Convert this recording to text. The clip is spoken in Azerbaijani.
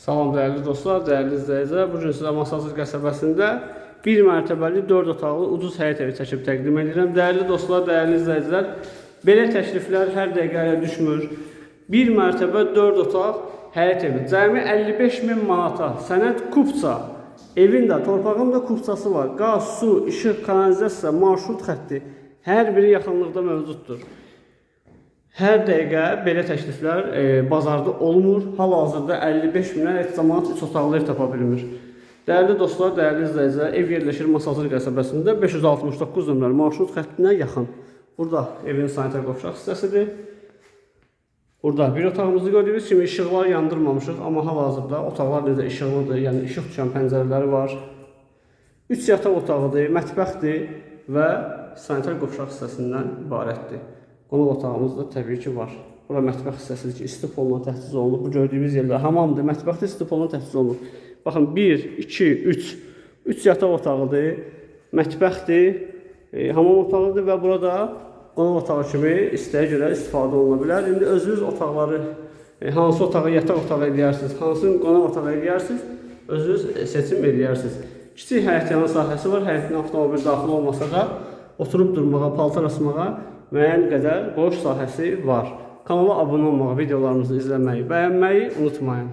Salam dəyərli dostlar, dəyərli izləyicilər. Bugün sizə Masazır qəsəbəsində bir mərtəbəli 4 otaqlı ucuz həyət evi çəkib təqdim edirəm. Dəyərli dostlar, dəyərli izləyicilər, belə təkliflər hər dəqiqəyə düşmür. Bir mərtəbə 4 otaq həyət evi cəmi 55.000 manata. Sənəd Kupça. Evin də, torpağın da kupçası var. Qaz, su, işıq, kanalizasiya, marşrut xətti hər biri yaxınlıqda mövcuddur. Hər dəqiqə belə təkliflər bazarda olmur. Hal-hazırda 55.000-ə heç cəmaət 3 otaqlı ev tapa bilmir. Dəyərli dostlar, dəyərli izləyicilər, ev yerləşir Masazır qəsəbəsində 569 nömrəli marşrut xəttinə yaxın. Burada evin sanitar qovşaq hissəsidir. Burada bir otağımızı gördüyünüz kimi işıqlar yandırmamışıq, amma hal-hazırda otaqlar necə işıqlıdır, yəni işıq düşən pəncərələri var. 3 yataq otağıdır, mətbəxdir və sanitar qovşaq hissəsindən ibarətdir. Qonaq otağımız da təbii ki var. Bura mətbəx hissəsidir ki, isti poluna təchiz olunub. Bu gördüyümüz yerdə hamamdır, mətbəxdə isti poluna təchiz olunub. Baxın, 1, 2, 3. 3 yataq otağıdır, mətbəxdir, hamam otağıdır və burada qonaq otağı kimi istəyə görə istifadə oluna bilər. İndi özünüz otaqları, hansı otağı yataq otağı edərsiniz, hansı qonaq otağı edərsiniz, özünüz seçim edərsiniz. Kiçik həyətyanı sahəsi var, həyətin avtomobil daxil olmasa da oturub durmağa, paltar asmağa müəyyən qədər boş sahəsi var. Kanala abunə olmağı, videolarımızı izləməyi, bəyənməyi unutmayın.